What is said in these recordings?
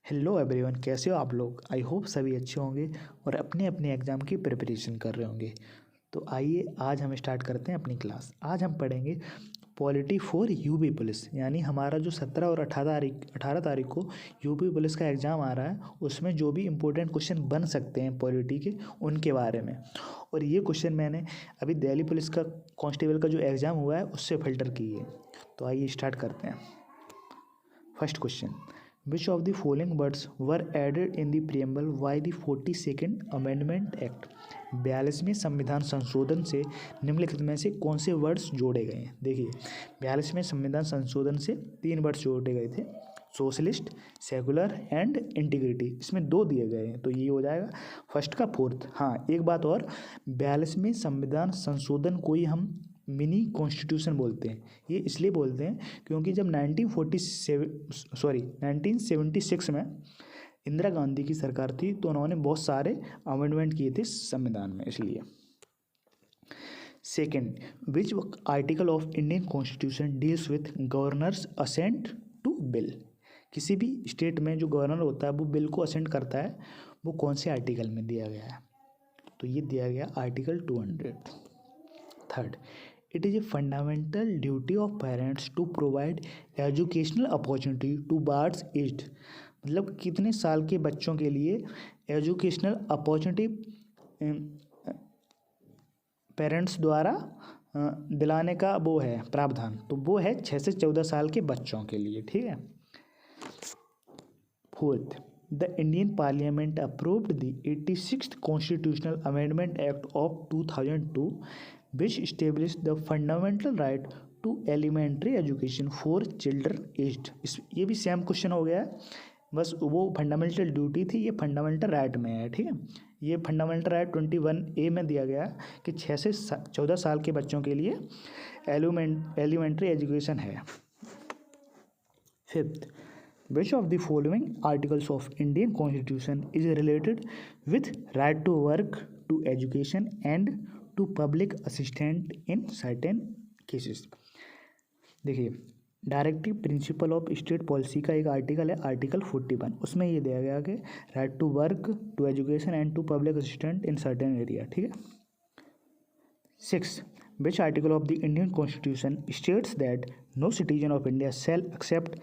Hello everyone, कैसे हो आप लोग। आई होप सभी अच्छे होंगे और अपने अपने एग्ज़ाम की प्रिपरेशन कर रहे होंगे। तो आइए आज हम स्टार्ट करते हैं अपनी क्लास। आज हम पढ़ेंगे पॉलिटी फॉर यूपी पुलिस, यानी हमारा जो 17 और 18 तारीख को यूपी पुलिस का एग्ज़ाम आ रहा है, उसमें जो भी इम्पोर्टेंट क्वेश्चन बन सकते हैं पॉलिटी के, उनके बारे में। और ये क्वेश्चन मैंने अभी दिल्ली पुलिस का कांस्टेबल का जो एग्ज़ाम हुआ है उससे फिल्टर किए। तो आइए स्टार्ट करते हैं। First question, which of the following words were added in the preamble by the 42nd amendment act. 42वें संविधान संशोधन से निम्नलिखित में से कौन से वर्ड्स जोड़े गए हैं। देखिए, 42वें संविधान संशोधन से 3 वर्ड्स जोड़े गए थे, सोशलिस्ट, सेकुलर एंड इंटीग्रिटी। इसमें 2 दिए गए हैं, तो ये हो जाएगा फर्स्ट का फोर्थ। हाँ, एक बात और, 42वें संविधान संशोधन को ही हम मिनी कॉन्स्टिट्यूशन बोलते हैं। ये इसलिए बोलते हैं क्योंकि जब 1976 में इंदिरा गांधी की सरकार थी, तो उन्होंने बहुत सारे अमेंडमेंट किए थे संविधान में, इसलिए। Second, which article of Indian constitution deals with governors assent to bill. किसी भी स्टेट में जो गवर्नर होता है वो बिल को असेंट करता है, वो कौन से आर्टिकल में दिया गया है। तो ये दिया गया article 200। Third, it is a fundamental duty of parents to provide educational opportunity to birds aged। मतलब कितने साल के बच्चों के लिए एजुकेशनल अपॉर्चुनिटी पेरेंट्स द्वारा दिलाने का वो है प्रावधान, तो वो है 6 से 14 साल के बच्चों के लिए। ठीक है। Fourth, the Indian parliament approved the 86th constitutional amendment act of 2002 which established the fundamental right to elementary education for children aged। ये भी सेम क्वेश्चन हो गया है, बस वो फंडामेंटल ड्यूटी थी, ये फंडामेंटल राइट में है। ठीक है, ये फंडामेंटल राइट 21A में दिया गया कि 6 से 14 साल के बच्चों के लिए एलिमेंट्री एजुकेशन है। Fifth, which of the following articles of Indian Constitution is related with right to work, to education and to public assistance in certain cases। देखिए, directive principle of state policy का एक article है, article 41। उसमें ये दिया गया कि right to work, to education and to public assistant in certain area. ठीक है। 6, which article of the Indian Constitution states that no citizen of India shall accept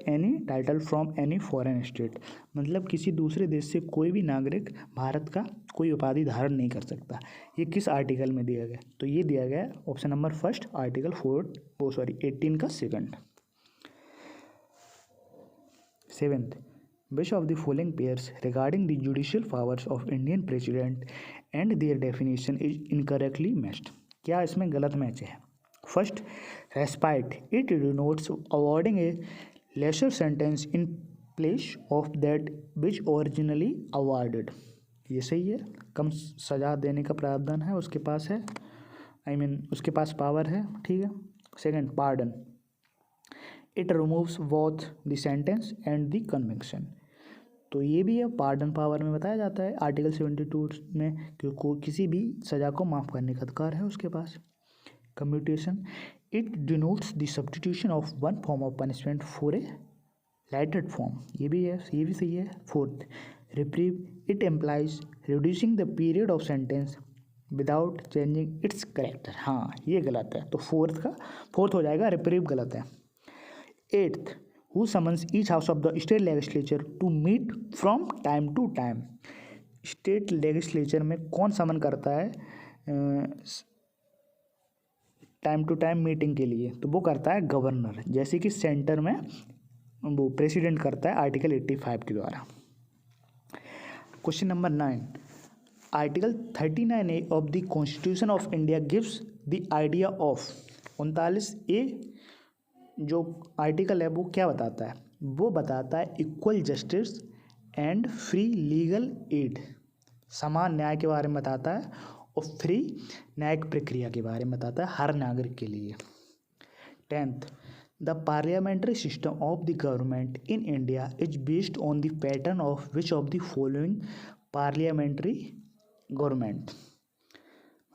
any title from any foreign state। मतलब किसी दूसरे देश से कोई भी नागरिक भारत का कोई उपाधि धारण नहीं कर सकता। ये किस आर्टिकल में दिया गया, तो ये दिया गया ऑप्शन नंबर फर्स्ट, आर्टिकल 18 का second. 7th, which of the following pairs regarding the judicial powers of Indian president and their definition is incorrectly matched। क्या इसमें गलत मैच है। First, respite, it denotes awarding A laser sentence in place of that which originally awarded. ये सही है, कम सजा देने का प्रावधान है उसके पास है, उसके पास पावर है। ठीक है। Second, pardon, it removes both the sentence and the conviction. तो ये भी है, पार्डन पावर में बताया जाता है आर्टिकल 72 में, क्योंकि किसी भी सज़ा को माफ़ करने का अधिकार है उसके पास। Commutation, it denotes the substitution of one form of punishment for a lighted form. ये भी है, ये भी सही है। Fourth, reprieve, it employs reducing the period of sentence without changing its character. हाँ, ये गलत है, तो फोर्थ हो जाएगा, रिप्रीव गलत है। 8th, who summons each house of the state legislature to meet from time to time। State legislature में कौन समन करता है टाइम टू टाइम मीटिंग के लिए, तो वो करता है गवर्नर, जैसे कि सेंटर में वो प्रेसिडेंट करता है आर्टिकल 85 के द्वारा। Question number 9, article 39A of the constitution of India gives the idea of. 39A जो आर्टिकल है वो क्या बताता है, वो बताता है equal justice and free legal aid. समान न्याय के बारे में बताता है और फ्री न्यायिक प्रक्रिया के बारे में बताता है हर नागरिक के लिए। 10th, the parliamentary system of the government in India is based on the pattern of which of the following parliamentary government.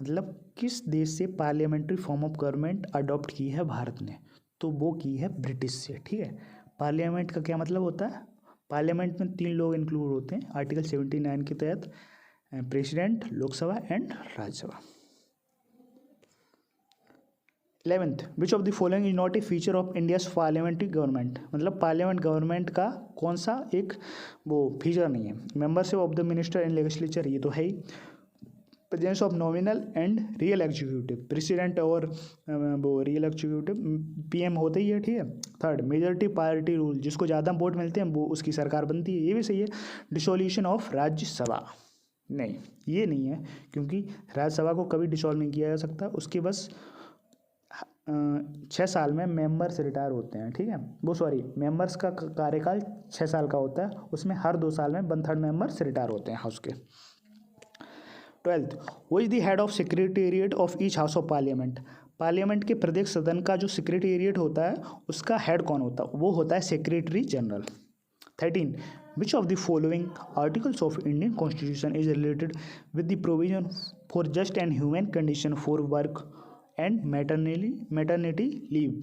मतलब किस देश से parliamentary form of government adopt की है भारत ने, तो वो की है ब्रिटिश से। ठीक है, पार्लियामेंट का क्या मतलब होता है? पार्लियामेंट में 3 लोग इंक्लूड होते हैं आर्टिकल 79 के तहत, president, Lok Sabha and Rajya Sabha. 11th, which of the following is not a feature of India's parliamentary government, मतलब पार्लियामेंट गवर्नमेंट का कौन सा एक वो फीचर नहीं है? Membership of the minister and legislature, ये तो है ही। Presence of nominal and real executive, president और वो रियल एग्जीक्यूटिव पीएम होते ही है, ठीक है। थर्ड, मेजॉरिटी पार्टी रूल, जिसको ज़्यादा वोट मिलते हैं वो उसकी सरकार बनती है, ये भी सही है। डिसोल्यूशन ऑफ राज्यसभा, नहीं ये नहीं है, क्योंकि राज्यसभा को कभी डिसॉल्व नहीं किया जा सकता, उसके बस 6 साल में मेंबर्स रिटायर होते हैं, ठीक है। वो सॉरी, मेंबर्स का कार्यकाल 6 साल का होता है, उसमें हर 2 साल में 1/3 मेंबर्स रिटायर होते हैं हाउस के। 12th, वो is the head of secretariat of each house of parliament, parliament के प्रत्येक सदन का जो सेक्रेटेरिएट होता है उसका हेड कौन होता है? वो होता है secretary general. 13, which of the following articles of Indian constitution is related with the provision for just and human condition for work and maternity leave,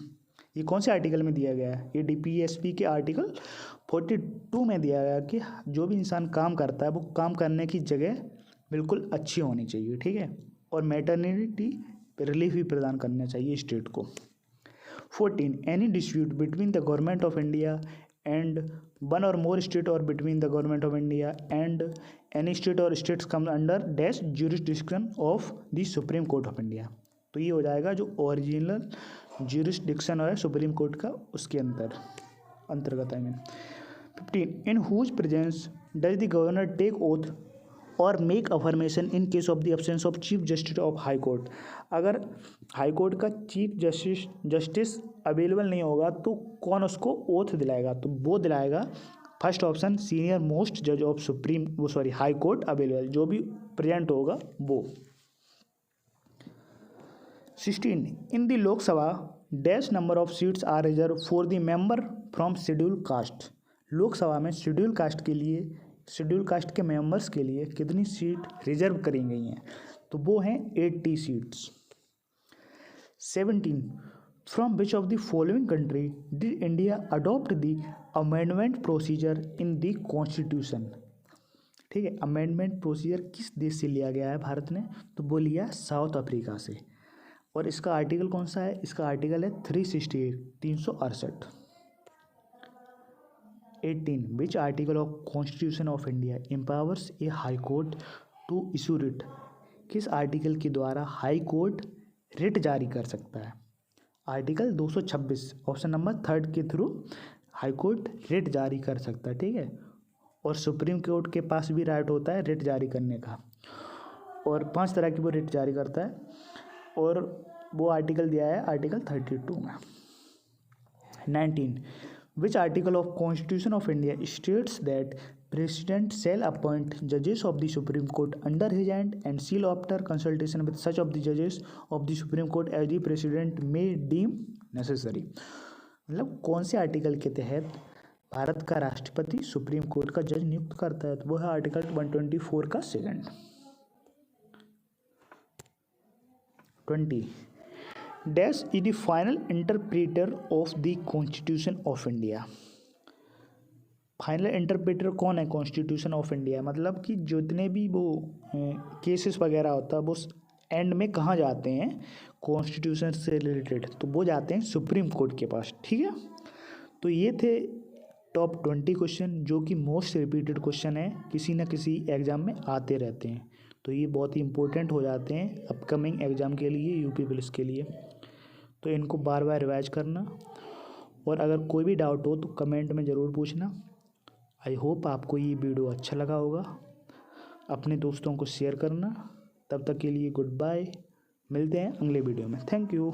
ये कौन से आर्टिकल में दिया गया है? ये डीपीएसपी के आर्टिकल 42 में दिया गया कि जो भी इंसान काम करता है वो काम करने की जगह बिल्कुल अच्छी होनी चाहिए, ठीक है, और मैटरनिटी रिलीफ भी प्रदान करना चाहिए स्टेट को। 14, any dispute between the government of India and one or more state or between the government of India and any state or states come under dash jurisdiction of the Supreme Court of India, तो ये हो जाएगा जो original jurisdiction है Supreme Court का, उसके अंतर्गत है। 15, in whose presence does the governor take oath or make affirmation in case of the absence of chief justice of high court, अगर हाई कोर्ट का चीफ जस्टिस अवेलेबल नहीं होगा तो कौन उसको ओथ दिलाएगा? तो वो दिलाएगा फर्स्ट ऑप्शन सीनियर मोस्ट जज ऑफ हाई कोर्ट अवेलेबल, जो भी प्रेजेंट होगा वो। 16, in the Lok Sabha dash number of seats are reserve for the member from schedule caste, Lok Sabha में शेड्यूल कास्ट के मेंबर्स के लिए कितनी सीट रिजर्व करी गई हैं? तो वो हैं 80 seats. 17, from which of the following country did India adopt the amendment procedure in the constitution, ठीक है, अमेंडमेंट प्रोसीजर किस देश से लिया गया है भारत ने? तो वो लिया साउथ अफ्रीका से, और इसका आर्टिकल कौन सा है? इसका आर्टिकल है 368, 368। 18, which article of constitution of India empowers a high court to issue writ, किस आर्टिकल के द्वारा हाई कोर्ट रिट जारी कर सकता है? आर्टिकल 226 ऑप्शन नंबर 3 के थ्रू हाई कोर्ट रिट जारी कर सकता है, ठीक है, और सुप्रीम कोर्ट के पास भी राइट होता है रिट जारी करने का, और 5 तरह की वो रिट जारी करता है, और वो आर्टिकल दिया है आर्टिकल 32 में। 19, विच article of constitution of India states that president shall appoint जजेस of the Supreme court under his hand and seal after consultation with such of the जजेस of the Supreme court as the president may deem necessary, मतलब कौन से article के तहत भारत का राष्ट्रपति supreme Court का जज नियुक्त करता है? तो वो है आर्टिकल 124 का second. 20, dash is the final interpreter of the constitution of India, final interpreter कौन है कॉन्स्टिट्यूशन ऑफ इंडिया? मतलब कि जितने भी वो केसेस वगैरह होता है वो एंड में कहाँ जाते हैं कॉन्स्टिट्यूशन से रिलेटेड? तो वो जाते हैं सुप्रीम कोर्ट के पास, ठीक है। तो ये थे टॉप 20 क्वेश्चन जो कि मोस्ट रिपीटेड क्वेश्चन है, किसी न किसी एग्ज़ाम में आते रहते हैं, तो ये बहुत ही इंपॉर्टेंट हो जाते हैं अपकमिंग एग्ज़ाम के लिए, यूपी पुलिस के लिए। तो इनको बार बार रिवाइज करना, और अगर कोई भी डाउट हो तो कमेंट में ज़रूर पूछना। आई होप आपको ये वीडियो अच्छा लगा होगा, अपने दोस्तों को शेयर करना। तब तक के लिए गुड बाय, मिलते हैं अगले वीडियो में। Thank you.